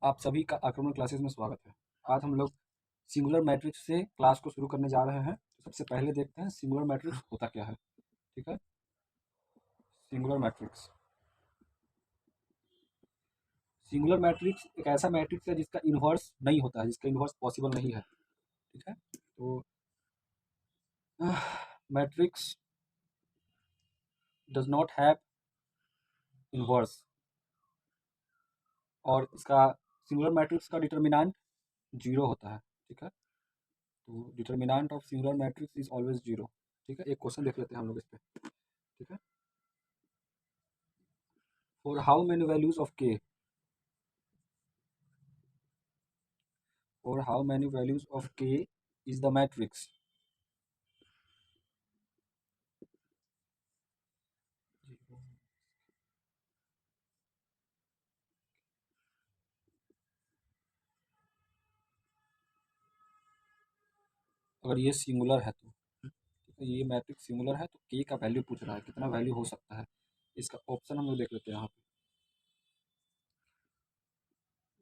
आप सभी का आक्रमण क्लासेस में स्वागत है। आज हम लोग सिंगुलर मैट्रिक्स से क्लास को शुरू करने जा रहे हैं। तो सबसे पहले देखते हैं सिंगुलर मैट्रिक्स होता क्या है। ठीक है, सिंगुलर मैट्रिक्स। सिंगुलर मैट्रिक्स एक ऐसा मैट्रिक्स है जिसका इन्वर्स नहीं होता है, जिसका इन्वर्स पॉसिबल नहीं है। ठीक है, तो matrix does not have inverse, और इसका सिंगुलर मैट्रिक्स का डिटर्मिनेंट जीरो होता है। ठीक है, तो determinant of singular matrix is always zero. ठीक है, एक क्वेश्चन देख लेते हैं हम लोग इस पे। ठीक है, for how many values of के, or how many values of k is the matrix। अगर ये सिंगुलर है तो ये मैट्रिक्स सिंगुलर है तो k का वैल्यू पूछ रहा है, कितना वैल्यू हो सकता है। इसका ऑप्शन हम लोग देख लेते हैं यहाँ पे।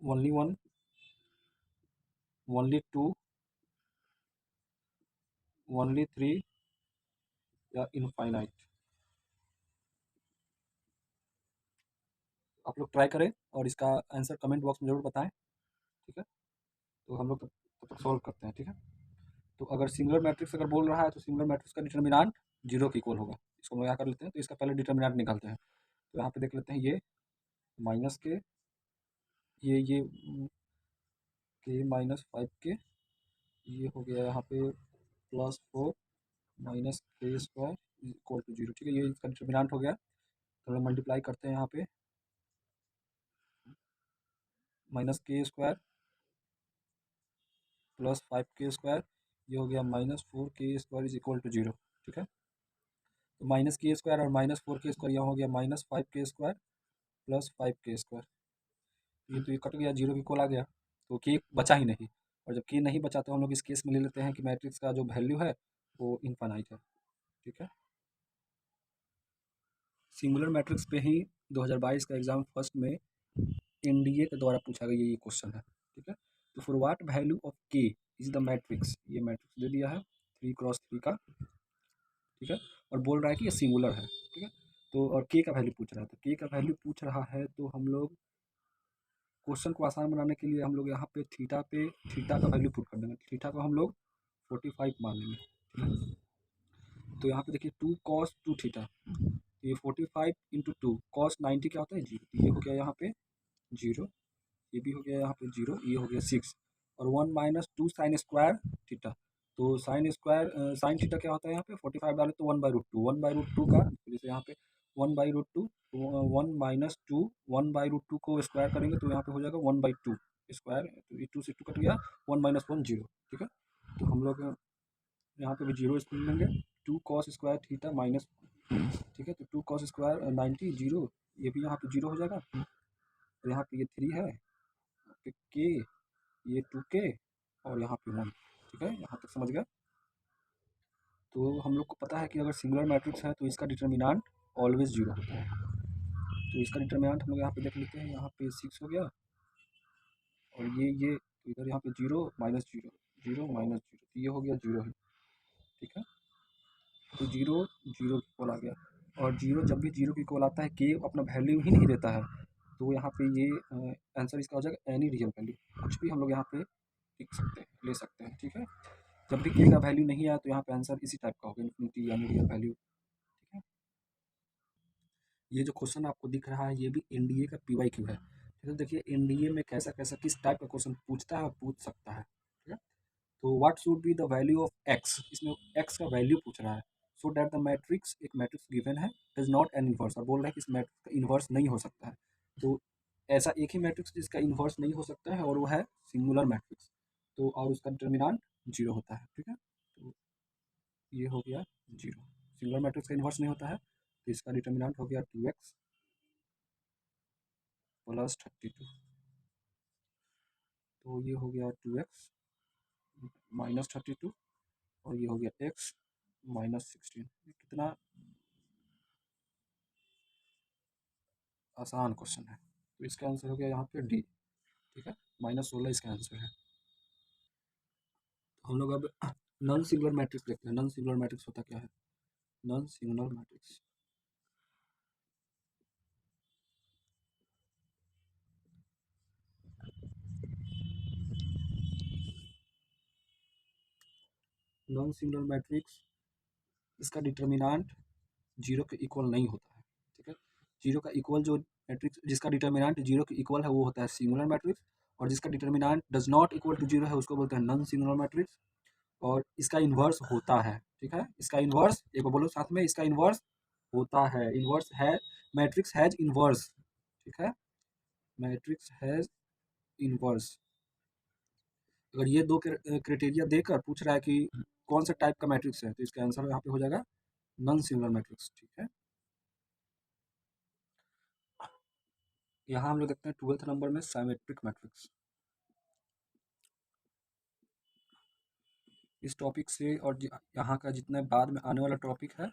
Only one, only two, only three, या इनफाइनाइट। आप लोग ट्राई करें और इसका आंसर कमेंट बॉक्स में जरूर बताएं। ठीक है, तो हम लोग तब तक सॉल्व करते हैं। ठीक है, तो अगर सिंगुलर मैट्रिक्स अगर बोल रहा है तो सिंगुलर मैट्रिक्स का डिटर्मिनेंट जीरो की इक्वल होगा। इसको हम लोग यहाँ कर लेते हैं, तो इसका पहले डिटर्मिनेंट निकालते हैं। तो यहाँ पे देख लेते हैं, ये माइनस के, ये के माइनस फाइव के, ये हो गया यहाँ पे plus four minus k square equal to zero. ठीक है, ये इसका डिटर्मिनेंट हो गया। तो हम मल्टीप्लाई करते हैं यहाँ पे, minus k square plus five k square, ये हो गया minus four k square is equal to zero. ठीक है, तो माइनस के स्क्वायर और माइनस फोर के स्क्वायर, यहाँ हो गया minus five k square plus five k square. ये तो ये कट गया, जीरो की इक्वल आ गया, तो के बचा ही नहीं। और जब के नहीं बचा तो हम लोग इस केस में ले लेते हैं कि मैट्रिक्स का जो वैल्यू है वो इनफाइनाइट है। ठीक है, सिंगुलर मैट्रिक्स पे ही 2022 का एग्जाम फर्स्ट में एनडीए के द्वारा पूछा गया ये क्वेश्चन है। ठीक है, तो फॉर व्हाट वैल्यू ऑफ के इज द मैट्रिक्स, ये मैट्रिक्स दे दिया है 3x3 का। ठीक है, और बोल रहा है कि ये सिंगुलर है। ठीक है, तो और के का वैल्यू पूछ रहा है, तो के का वैल्यू पूछ रहा है तो हम लोग क्वेश्चन को आसान बनाने के लिए हम लोग यहाँ पे थीटा का वैल्यू पुट कर देंगे। थीटा को हम लोग 45 मान लेंगे। ठीक है, तो यहाँ पे देखिए टू कॉस टू थीटा, ये 45 इंटू टू कॉस 90 क्या होता है जीरो, तो ये हो गया यहाँ पे जीरो, ये भी हो गया यहाँ पे जीरो, ये हो गया सिक्स, और one minus to sine square theta. तो साइन स्क्वायर साइन थीटा क्या होता है यहाँ पे 45 डाले तो वन बाई रूट टू का, जैसे यहाँ पे one by root two, one minus two, one by root two को स्क्वायर करेंगे तो यहाँ पे हो जाएगा वन बाई टू स्क्वायर, तो ये टू से टू कट गया, वन माइनस वन जीरो। ठीक है, तो हम लोग यहाँ पे भी जीरो स्क्वायर लेंगे, two cos square theta minus. ठीक है, तो टू कॉस स्क्वायर 90 जीरो, ये भी यहाँ पे जीरो हो जाएगा। तो यहाँ पे ये थ्री है, यहाँ पे के, ये टू के, और यहाँ पे वन। ठीक है, यहाँ तक समझ गए। तो हम लोग को पता है कि अगर सिंगुलर मैट्रिक्स है तो इसका डिटर्मिनेंट ऑलवेज जीरो होता है। तो इसका डिटर्मिनेंट हम लोग यहाँ पे देख लेते हैं, यहाँ पे सिक्स हो गया, और ये तो इधर यहाँ पे zero minus zero, zero minus zero, तो ये हो गया जीरो ही। ठीक है, तो जीरो जीरो की इक्वल आ गया, और जीरो जब भी जीरो की इक्वल आता है के अपना वैल्यू ही नहीं देता है, तो यहाँ पे ये आंसर इसका हो जाएगा एनी रियल वैल्यू, कुछ भी हम लोग यहाँ पे लिख सकते हैं, ले सकते हैं। ठीक है, जब भी के का वैल्यू नहीं आया तो यहाँ पे आंसर इसी टाइप का होगा, इन्फिनिटी यानी रियल वैल्यू। ठीक है, ये जो क्वेश्चन आपको दिख रहा है ये भी एनडीए का पीवाईक्यू है। ठीक है, देखिए एनडीए में कैसा कैसा किस टाइप का क्वेश्चन पूछता है और पूछ सकता है। ठीक है, तो what should be the value of x, इसमें एक्स का वैल्यू पूछ रहा है। सो दैट द मैट्रिक्स, एक मैट्रिक्स गिवन है, डज नॉट एन इन्वर्स, और बोल रहा है कि इस मैट्रिक्स का इन्वर्स नहीं हो सकता है। तो ऐसा एक ही मैट्रिक्स जिसका इन्वर्स नहीं हो सकता है और वो है सिंगुलर मैट्रिक्स, तो और उसका डिटर्मिनेंट जीरो होता है। ठीक है, तो ये हो गया जीरो, सिंगुलर मैट्रिक्स का इन्वर्स नहीं होता है, तो इसका डिटर्मिनेंट हो गया 2x प्लस 32। तो ये हो गया 2x माइनस 32, और ये हो गया x माइनस 16। कितना आसान क्वेश्चन है, तो इसका आंसर हो गया यहाँ पे डी। ठीक है, -16 इसका आंसर है। हम लोग अब नॉन सिंगुलर मैट्रिक्स देखते हैं। नॉन सिंगुलर मैट्रिक्स होता क्या है? Non singular matrix non singular matrix, इसका डिटर्मिनेंट जीरो के इक्वल नहीं होता है। ठीक है, जीरो का इक्वल जो मैट्रिक्स जिसका डिटर्मिनेंट जीरो के इक्वल है वो होता है सिंगुलर मैट्रिक्स, और जिसका determinant does not equal to zero है उसको बोलते हैं नॉन सिंगुलर मैट्रिक्स। और इसका इन्वर्स होता है। ठीक है, इसका इन्वर्स एक बार बोलो साथ में, इसका इन्वर्स होता है। इन्वर्स है, मैट्रिक्स हैज इन्वर्स। ठीक है, मैट्रिक्स हैज इन्वर्स। अगर ये दो क्राइटेरिया देकर पूछ रहा है कि कौन सा टाइप का मैट्रिक्स है, तो इसका आंसर यहाँ पे हो जाएगा नॉन सिंगुलर मैट्रिक्स। ठीक है, यहाँ हम लोग देखते हैं 12th नंबर में साइमेट्रिक मैट्रिक्स। इस टॉपिक से और यहाँ का जितना बाद में आने वाला टॉपिक है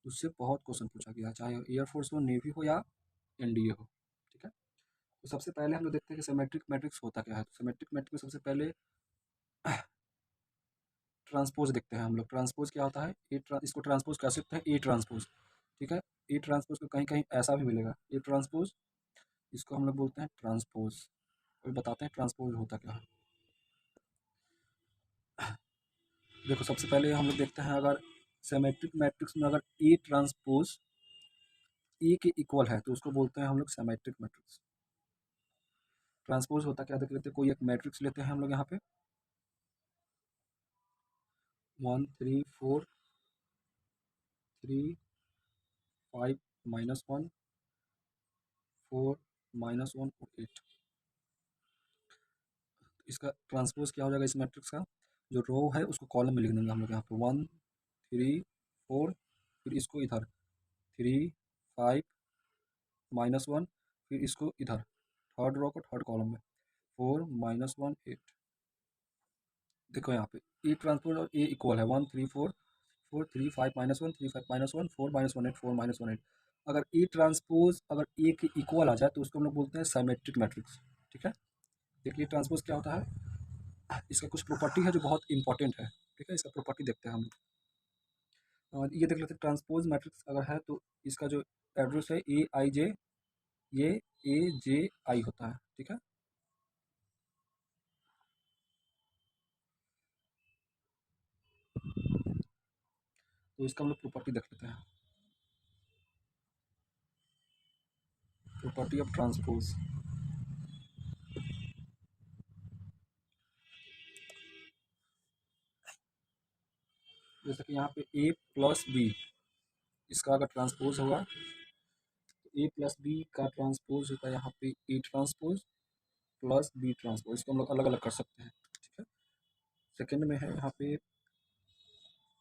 उससे बहुत क्वेश्चन पूछा गया, चाहे एयरफोर्स हो, नेवी हो या एनडीए हो। ठीक है, तो सबसे पहले हम लोग देखते हैं कि सिमेट्रिक मैट्रिक्स होता क्या है। तो सिमेट्रिक मैट्रिक्स में सबसे पहले ट्रांसपोज देखते हैं हम लोग। ट्रांसपोज क्या होता है? इसको ट्रांसपोज कह सकते हैं ए ट्रांसपोज। ठीक है, ए ट्रांसपोज को कहीं कहीं ऐसा भी मिलेगा ए ट्रांसपोज, इसको हम लोग बोलते हैं ट्रांसपोज। और बताते हैं ट्रांसपोज होता क्या है। देखो सबसे पहले हम लोग देखते हैं, अगर सिमेट्रिक मैट्रिक्स में अगर ए ट्रांसपोज ए के इक्वल है तो उसको बोलते हैं हम लोग सिमेट्रिक मैट्रिक्स। ट्रांसपोज होता क्या, देख लेते हैं। कोई एक मैट्रिक्स लेते हैं हम लोग यहाँ पे 1 3 4 3 5 -1 4 -1 और 8। इसका ट्रांसपोज क्या हो जाएगा इस मैट्रिक्स का? जो रो है उसको कॉलम में लिख देंगे हम लोग यहाँ पे 1 3 4, फिर इसको इधर 3 5 -1, फिर इसको इधर थर्ड रो को थर्ड कॉलम में 4 -1 8। देखो यहाँ पे ए ट्रांसपोज और ए इक्वल है 1 3 4 4 3 5 -1 3 5 -1 4 -1 8 4 -1 8। अगर ए ट्रांसपोज अगर ए के इक्वल आ जाए तो उसको हम लोग बोलते हैं साइमेट्रिक मैट्रिक्स। ठीक है, देखिए ट्रांसपोज क्या होता है, इसका कुछ प्रॉपर्टी है जो बहुत इंपॉर्टेंट है। ठीक है, इसका प्रॉपर्टी देखते हैं हम। और ये देख लेते हैं ट्रांसपोज मैट्रिक्स अगर है तो इसका जो एड्रेस है ए आई जे, ये ए जे आई होता है। ठीक है, तो इसका हम लोग प्रॉपर्टी देख लेते हैं। प्रॉपर्टी ऑफ ट्रांसपोज, जैसे कि यहाँ पे ए प्लस बी, इसका अगर ट्रांसपोज होगा तो ए प्लस बी का ट्रांसपोज होता है यहाँ पे A transpose plus B transpose. इसको हम लोग अलग अलग कर सकते हैं। ठीक है, सेकेंड में है यहाँ पे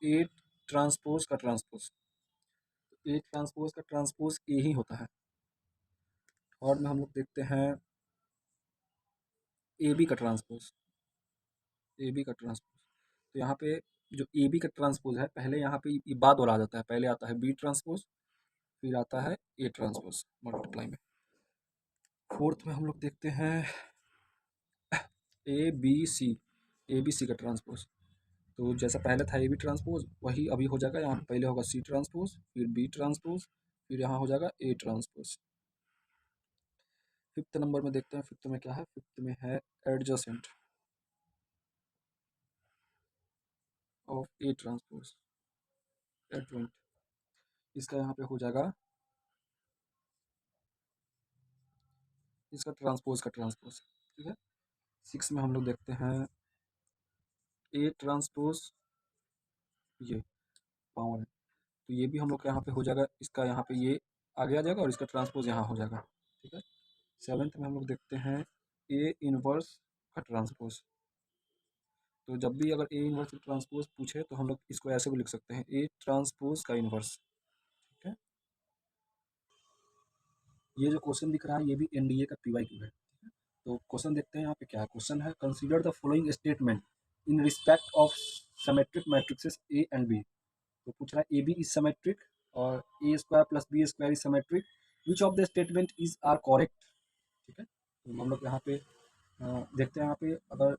ए ट्रांसपोज का ट्रांसपोज, तो ए ट्रांसपोज का ट्रांसपोज ए ही होता है। और में हम लोग देखते हैं ए बी का ट्रांसपोज, ए बी का ट्रांसपोज। तो यहाँ पे जो ए बी का ट्रांसपोज है, पहले यहाँ पे ये बाद वाला आ जाता है, पहले आता है बी ट्रांसपोज, फिर आता है ए ट्रांसपोज मल्टीप्लाई में। फोर्थ में हम लोग देखते हैं A B C, A B C का ट्रांसपोज। तो जैसा पहले था ए बी ट्रांसपोज वही अभी हो जाएगा। यहाँ पे पहले होगा सी ट्रांसपोज, फिर बी ट्रांसपोज, फिर यहाँ हो जाएगा ए ट्रांसपोज। फिफ्थ नंबर में देखते हैं, फिफ्थ में क्या है? फिफ्थ में है adjacent of A transpose, adjoint. इसका यहाँ पे हो जाएगा इसका ट्रांसपोज का ट्रांसपोज। ठीक है, सिक्स में हम लोग देखते हैं ए ट्रांसपोज, ये पावर है, तो ये भी हम लोग का यहाँ पे हो जाएगा। इसका यहाँ पे ये आगे आ जाएगा और इसका ट्रांसपोज यहाँ हो जाएगा। ठीक है, सेवेंथ में हम लोग देखते हैं ए इनवर्स का ट्रांसपोज। तो जब भी अगर ए इनवर्स का ट्रांसपोज पूछे तो हम लोग इसको ऐसे भी लिख सकते हैं ए ट्रांसपोज का इनवर्स। ठीक है, ये जो क्वेश्चन दिख रहा है ये भी एनडीए का पीवाईक्यू है। तो क्वेश्चन देखते हैं यहाँ पे क्या क्वेश्चन है। Consider the following statement in respect of symmetric matrices A and B. तो पूछ रहा है ए बी इज सिमेट्रिक और A square plus B square is symmetric, which of the statement is are correct. ठीक है, तो हम लोग यहाँ पे देखते हैं यहाँ पे, अगर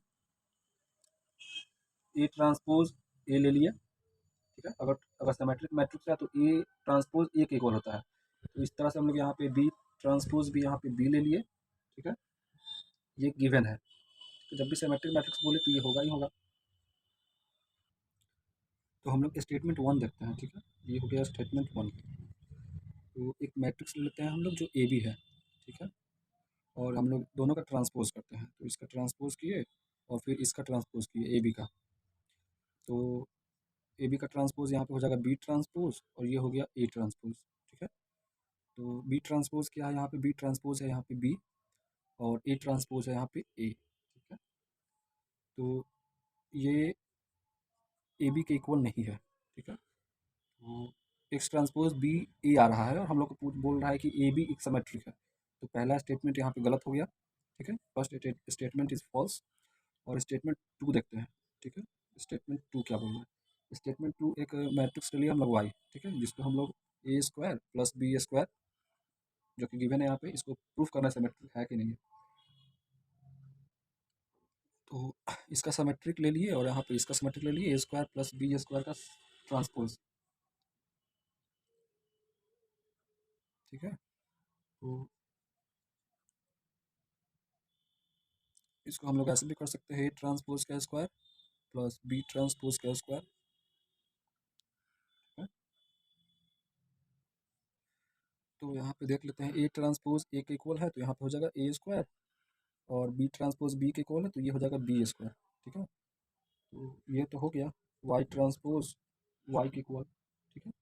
ए ट्रांसपोज ए ले लिए, ठीक है, अगर अगर सिमेट्रिक मैट्रिक्स है तो ए ट्रांसपोज ए के इक्वल होता है। तो इस तरह से हम लोग यहाँ पे बी ट्रांसपोज भी यहाँ पे बी ले लिए, ठीक है, ये गिवन है। तो जब भी सिमेट्रिक मैट्रिक्स बोले तो ये होगा ही होगा। तो हम लोग स्टेटमेंट वन देखते हैं, ठीक है, ये हो गया स्टेटमेंट वन। तो एक मैट्रिक्स ले लेते हैं हम लोग जो ए बी है, ठीक है, और हम लोग दोनों का ट्रांसपोज करते हैं। तो इसका ट्रांसपोज किए और फिर इसका ट्रांसपोज किए ए बी का। तो ए बी का ट्रांसपोज यहाँ पे हो जाएगा बी ट्रांसपोज, और ये हो गया ए ट्रांसपोज, ठीक है। तो बी ट्रांसपोज क्या है, यहाँ पे बी ट्रांसपोज है यहाँ पे बी, और ए ट्रांसपोज है यहाँ पे ए, ठीक है। तो ये ए बी के इक्वल नहीं है, ठीक है। तो एक्स ट्रांसपोज बी ए आ रहा है, और हम लोग को बोल रहा है कि ए बी एक सिमेट्रिक है। तो पहला स्टेटमेंट यहाँ पे गलत हो गया, ठीक है, फर्स्ट स्टेटमेंट इज फॉल्स। और स्टेटमेंट टू देखते हैं, ठीक है, स्टेटमेंट टू क्या बोल रहा है। स्टेटमेंट टू एक मैट्रिक्स के लिए हम लोग वाई, ठीक है, जिसको हम लोग ए स्क्वायर प्लस बी स्क्वायर जो कि गिवन है यहाँ पे, इसको प्रूफ करना सिमेट्रिक है कि नहीं है। तो इसका सिमेट्रिक ले लिए और यहाँ पे इसका सिमेट्रिक ले लिए, ए स्क्वायर प्लस बी स्क्वायर का ट्रांसपोज, ठीक है। तो इसको हम लोग ऐसे भी कर सकते हैं, ए ट्रांसपोज का स्क्वायर प्लस बी ट्रांसपोज का स्क्वायर, ठीक है। तो यहाँ पे देख लेते हैं, ए ट्रांसपोज ए के इक्वल है तो यहाँ पे हो जाएगा ए स्क्वायर, और बी ट्रांसपोज बी के इक्वल है तो ये हो जाएगा बी स्क्वायर, ठीक है। तो ये तो हो गया वाई ट्रांसपोज वाई के इक्वल, ठीक है।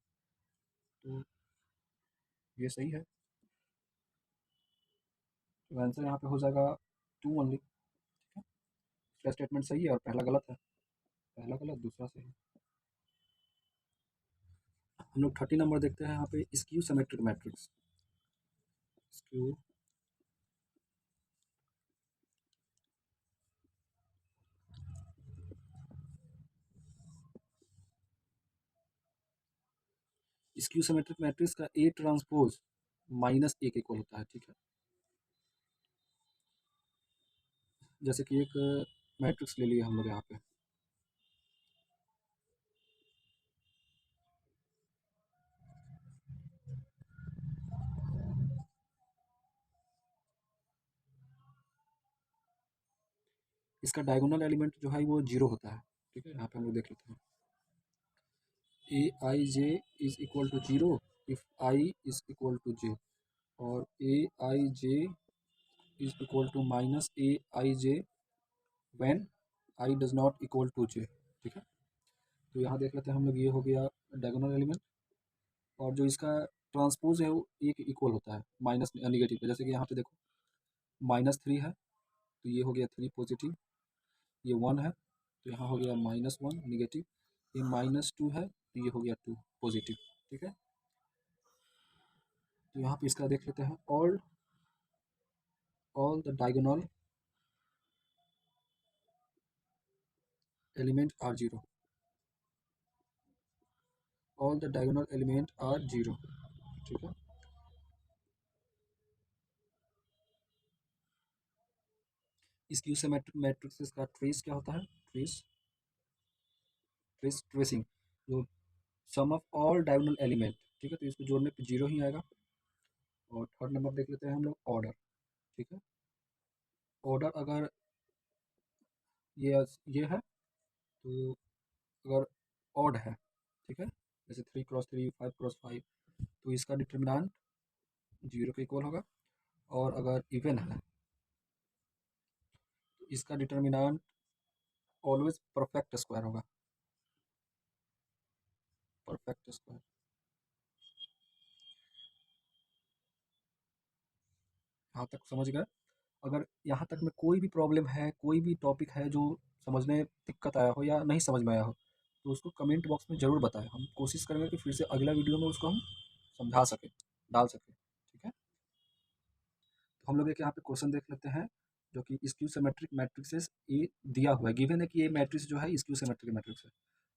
तो ये सही है, तो आंसर यहाँ पे हो जाएगा टू ओनली, ठीक है। इसका स्टेटमेंट सही है और पहला गलत है, पहला गलत दूसरा सही। हम लोग 30 नंबर देखते हैं, यहाँ पे skew symmetric matrix. Skew skew symmetric matrix का ए ट्रांसपोज माइनस ए के इक्वल होता है, ठीक है। जैसे कि एक मैट्रिक्स ले लिए हम लोग यहाँ पे, इसका डायगोनल एलिमेंट जो है वो जीरो होता है, ठीक है। यहाँ पे हम लोग देख लेते हैं, A I J is equal to zero if I is equal to J, और A I J is equal to minus A I J when I does not equal to J, ठीक है। तो यहाँ देख लेते हैं हम लोग, ये हो गया डायगोनल एलिमेंट, और जो इसका ट्रांसपोज है वो ए के इक्वल होता है माइनस निगेटिव पे। जैसे कि यहाँ पे देखो माइनस थ्री है तो ये हो गया थ्री पॉजिटिव, ये वन है तो यहाँ हो गया माइनस वन निगेटिव, ये माइनस टू है तो ये हो गया टू पॉजिटिव, ठीक है। तो यहाँ पे इसका देख लेते हैं, all the diagonal element are zero, all the diagonal element are zero, ठीक है। स्क्यू सिमेट्रिक मैट्रिक्स का ट्रेस क्या होता है, ट्रेसिंग, जो sum of all diagonal element, ठीक है। तो इसको जोड़ने पे जीरो ही आएगा। और थर्ड नंबर देख लेते हैं हम लोग ऑर्डर, ठीक है। ऑर्डर अगर ये है तो अगर ऑड है, ठीक है, जैसे three cross three five cross five, तो इसका डिटर्मिनांट जीरो के इक्वल होगा। और अगर इवन है तो इसका डिटर्मिनांट ऑलवेज परफेक्ट स्क्वायर होगा, परफेक्ट स्क्वायर। यहाँ तक समझ गए। अगर यहाँ तक में कोई भी प्रॉब्लम है, कोई भी टॉपिक है जो समझने में दिक्कत आया हो या नहीं समझ में आया हो, तो उसको कमेंट बॉक्स में ज़रूर बताएं। हम कोशिश करेंगे कि फिर से अगला वीडियो में उसको हम समझा सकें, डाल सकें, ठीक है। तो हम लोग एक यहाँ पे क्वेश्चन देख लेते हैं, जो कि स्क्यू सिमेट्रिक मैट्रिक्सेस ये दिया हुआ है, गिवन है कि ये मैट्रिक्स जो है स्क्यू सिमेट्रिक मैट्रिक्स है।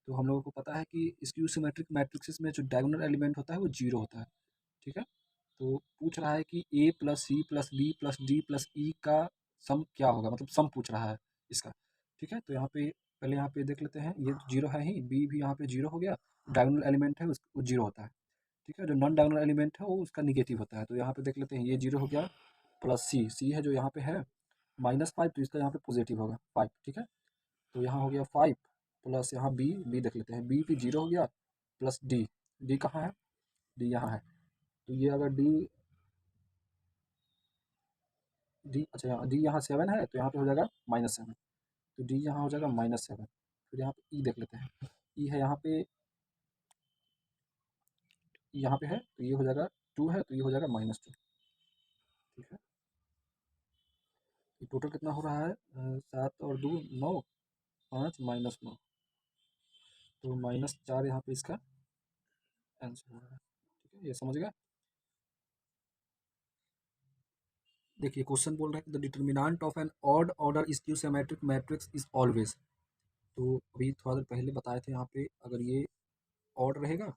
तो हम लोगों को पता है कि स्क्यू सिमेट्रिक मैट्रिक्सेस में जो डायगोनल एलिमेंट होता है वो जीरो होता है, ठीक है। तो पूछ रहा है कि A plus C plus B plus D plus E का सम क्या होगा, मतलब सम पूछ रहा है इसका। ठीक है, तो यहाँ पे पहले यहाँ पे देख लेते हैं, ये जीरो है ही, बी भी यहाँ पे जीरो हो गया, डायगोनल एलिमेंट है वो जीरो होता है। ठीक है, जो नॉन डायगोनल एलिमेंट है वो उसका निगेटिव होता है। तो यहाँ पे देख लेते हैं, ये जीरो हो गया, प्लस सी, सी है जो यहाँ पे है -5, तो इसका यहाँ पे पॉजिटिव होगा 5। ठीक है, तो यहाँ हो गया 5 प्लस यहाँ बी, बी देख लेते हैं, बी भी जीरो हो गया, प्लस डी, डी कहाँ है, डी यहाँ है। तो ये अगर डी, डी अच्छा यहाँ डी यहाँ 7 है, तो यहाँ पे हो जाएगा -7, तो डी यहाँ हो जाएगा -7। फिर यहाँ पे ई देख लेते हैं, ई है यहाँ पे है, तो ये हो जाएगा 2 है, तो ये हो जाएगा -2। ठीक है, ये टोटल कितना हो रहा है, 7 और 2 9, 5 -9, तो -4 यहाँ पे इसका आंसर हो रहा है। ठीक है, ये समझ गया। देखिए क्वेश्चन बोल रहा है the determinant of an odd order skew symmetric matrix is always. तो अभी थोड़ा देर पहले बताए थे, यहाँ पे अगर ये ऑड रहेगा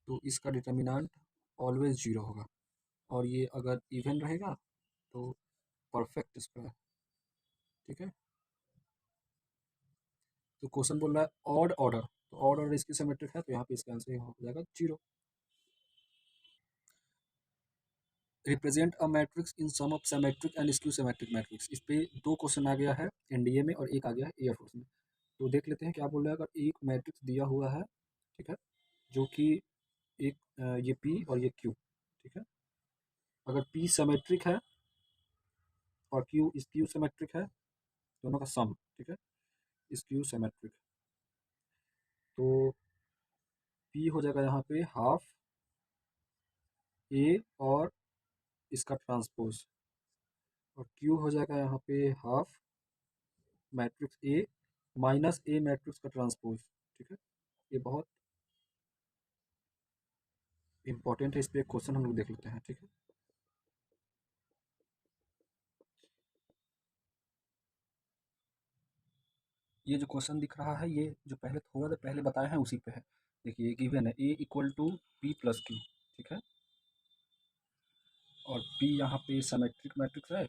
तो इसका डिटर्मिनेंट ऑलवेज जीरो होगा, और ये अगर इवन रहेगा तो परफेक्ट स्क्वायर। ठीक है, तो क्वेश्चन बोल रहा है ऑड ऑर्डर, तो ऑड ऑर्डर इसकी सिमेट्रिक है, तो यहाँ पे इसका आंसर हो जाएगा zero. Represent a matrix in sum of symmetric and skew symmetric matrix. इस पे दो क्वेश्चन आ गया है एनडीए में, और एक आ गया है एयरफोर्स में। तो देख लेते हैं क्या बोल रहा है। अगर एक मैट्रिक्स दिया हुआ है, ठीक है, जो कि एक ये पी और ये क्यू, ठीक है, अगर पी सिमेट्रिक है और क्यू स्क्यू सिमेट्रिक है, दोनों का सम, ठीक है, स्क्यू सिमेट्रिक, तो पी हो जाएगा यहाँ पे हाफ ए और इसका ट्रांसपोज, और क्यू हो जाएगा यहाँ पे half matrix A minus A matrix का ट्रांसपोज। ठीक है, ये बहुत इंपॉर्टेंट है, इस पर एक क्वेश्चन हम लोग देख लेते हैं। ठीक है, ये जो क्वेश्चन दिख रहा है, ये जो पहले थोड़ा देर पहले बताए हैं उसी पे है। देखिए गिवन है A equal to P plus Q. ठीक है, और पी यहाँ पे सिमेट्रिक मैट्रिक्स है,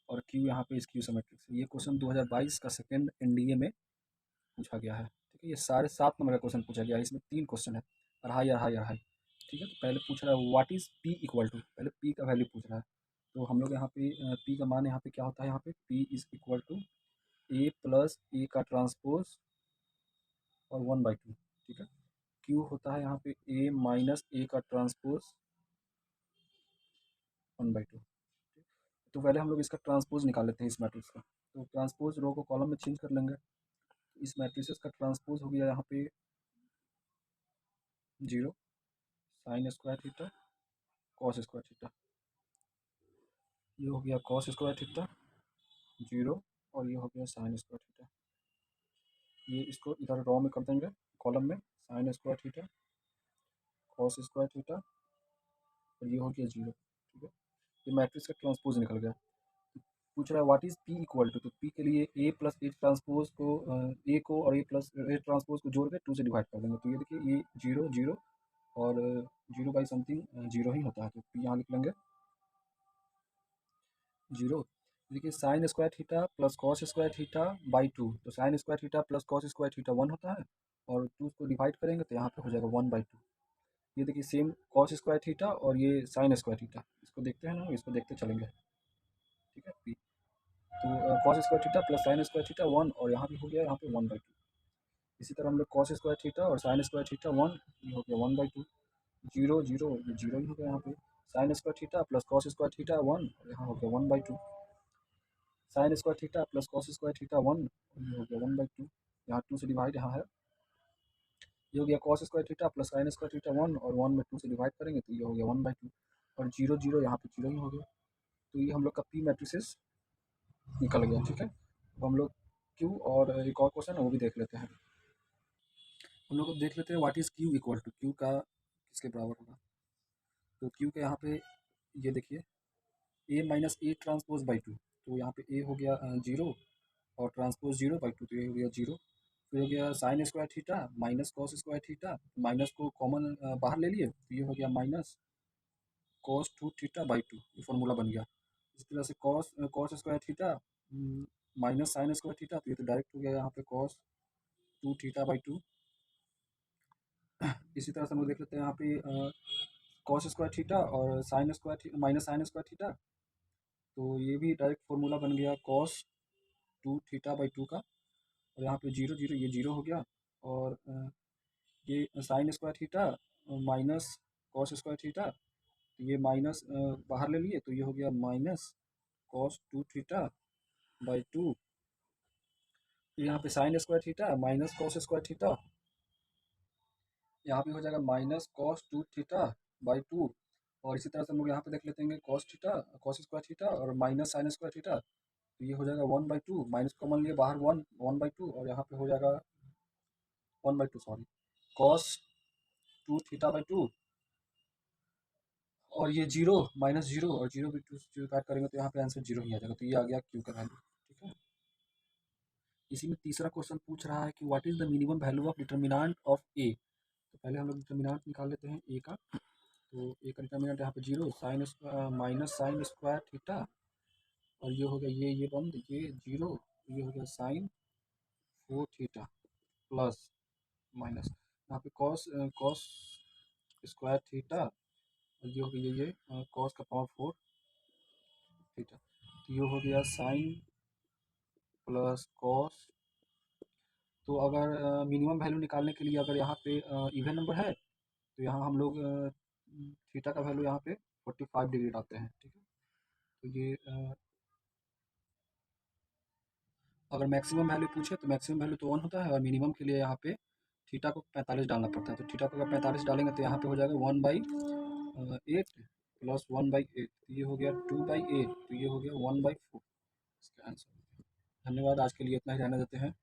और क्यू यहाँ पे स्क्यू सिमेट्रिक्स है। ये क्वेश्चन 2022 का सेकेंड एनडीए में पूछा गया है। ठीक है, ये सारे 7 नंबर का क्वेश्चन पूछा गया है, इसमें 3 क्वेश्चन है, अढ़ाई अढ़ाई अढ़ाई। ठीक है, तो पहले पूछ रहा है what is P equal to, पहले पी का वैल्यू पूछ रहा है। तो हम लोग यहाँ पे पी का मान यहाँ पे क्या होता है, यहाँ पे P is equal to A plus A का ट्रांसपोज और 1/2। ठीक है, क्यू होता है यहाँ पे ए माइनस ए का ट्रांसपोज 1/2। तो पहले हम लोग इसका ट्रांसपोज निकाल लेते हैं इस मैट्रिक्स का। तो ट्रांसपोज रो को कॉलम में चेंज कर लेंगे। इस मैट्रिक्स का ट्रांसपोज हो गया यहाँ पे 0 sine square theta cos square theta, ये हो गया कॉस स्क्वायर थीटा 0, और ये हो गया साइन स्क्वायर थीटा। ये इसको इधर रॉ में कर देंगे कॉलम में, sine square theta cos square theta, और ये हो गया 0। ठीक है, ये मैट्रिक्स का ट्रांसपोज निकल गया। पूछ रहा है what is P equal to, तो पी के लिए ए प्लस ए ट्रांसपोज को ए को और ए प्लस ए ट्रांसपोज को जोड़ के 2 से डिवाइड कर देंगे। तो ये देखिए ये 0 0 और 0/समथिंग 0 ही होता है, तो पी यहाँ लिख लेंगे 0। देखिए sine square theta plus cos square theta by 2, तो sine square theta plus cos square theta 1 होता है, और 2 को डिवाइड करेंगे तो यहाँ पे हो जाएगा 1/2। ये देखिए सेम कॉस स्क्वायर थीटा और ये साइन स्क्वायर थीटा, इसको देखते हैं ना, इसको देखते चलेंगे। ठीक है, पी, तो cos square theta plus sine square theta 1, और यहाँ भी हो गया यहाँ पे 1/2। इसी तरह हम लोग कॉस स्क्वायर थीटा और साइन स्क्वायर थीटा 1, ये हो गया 1/2। 0 0 ये 0 ही हो गया यहाँ पे। Sine square theta plus cos square theta 1, और यहाँ हो गया 1/2। Sine square theta plus cos square theta 1, ये हो गया 1/2। यहाँ 2 से डिवाइड यहाँ है, ये हो गया cos square theta plus sine square theta 1, और 1 में 2 से डिवाइड करेंगे तो ये हो गया 1/2, और 0 0 यहाँ पे 0 ही हो गया। तो ये हम लोग का पी मैट्रिसेस निकल गया। ठीक है, तो हम लोग क्यू और एक और क्वेश्चन है वो भी देख लेते हैं। हम लोग देख लेते हैं what is Q equal to, Q का किसके बराबर होगा। तो क्यू के यहाँ पे ये देखिए ए माइनस ए ट्रांसपोज बाई 2, तो यहाँ पे ए हो गया 0 और ट्रांसपोज 0/2, तो ये हो गया 0। फिर हो गया sine square theta minus cos square theta, minus को कॉमन बाहर ले लिए, तो ये हो गया माइनस कॉस 2 थीटा बाई 2, ये फॉर्मूला बन गया। इस तरह से cos cos square theta minus sine square theta, तो ये तो डायरेक्ट हो गया यहाँ पे कॉस 2 थीटा बाई 2। इसी तरह से हम लोग देख लेते हैं यहाँ पे कॉस स्क्वायर थीटा और sine square minus sine square theta, तो ये भी डायरेक्ट फॉर्मूला बन गया कॉस 2 थीटा बाई 2 का, और यहाँ पे जीरो जीरो ये जीरो हो गया, और ये sine square theta minus cos square theta, तो ये माइनस बाहर ले लिए तो ये हो गया माइनस कॉस 2 थीटा बाई 2। यहाँ पे sine square theta minus cos square theta, यहाँ पे हो जाएगा माइनस कॉस 2 थीटा बाई 2। और इसी तरह से हम लोग यहाँ पे देख लेते हैं cos theta cos square theta और माइनस साइन स्क्वायर थीटा, तो ये हो जाएगा 1/2, माइनस कॉमन लिए बाहर 1/2, और यहाँ पे हो जाएगा 1/2 सॉरी, कॉस 2 थीटा बाई 2, और ये जीरो माइनस जीरो और जीरो भी 2 जीरो काट करेंगे तो यहाँ पे आंसर जीरो ही आ जाएगा, तो ये आ गया क्यू का वैल्यू। ठीक है, इसी में तीसरा क्वेश्चन पूछ रहा है कि what is the minimum value of determinant of A. तो पहले हम लोग डिटर्मिनेंट निकाल लेते हैं ए का, तो ए का डिटर्मिनेंट यहाँ पे zero sine minus sine square theta, और ये हो गया ये बंद ये जीरो, ये हो गया साइन 4 थीटा प्लस माइनस यहाँ पे कॉस कॉस स्क्वायर थीटा, और ये हो गया ये कॉस का पावर 4 थीटा, तो ये हो गया साइन प्लस कॉस। तो अगर मिनिमम वैल्यू निकालने के लिए अगर यहाँ पे इवन नंबर है तो यहाँ हम लोग थीटा का वैल्यू यहाँ पे 45 डिग्री डालते हैं। ठीक है, तो ये अगर मैक्सिमम वैल्यू पूछे तो मैक्सिमम वैल्यू तो 1 होता है, और मिनिमम के लिए यहाँ पे थीटा को 45 डालना पड़ता है, तो थीटा को अगर 45 डालेंगे तो यहाँ पे हो जाएगा 1/8 प्लस 1/8, तो ये हो गया 2/8, तो ये हो गया 1/4 इसका आंसर। धन्यवाद, आज के लिए इतना ही रहने देते हैं।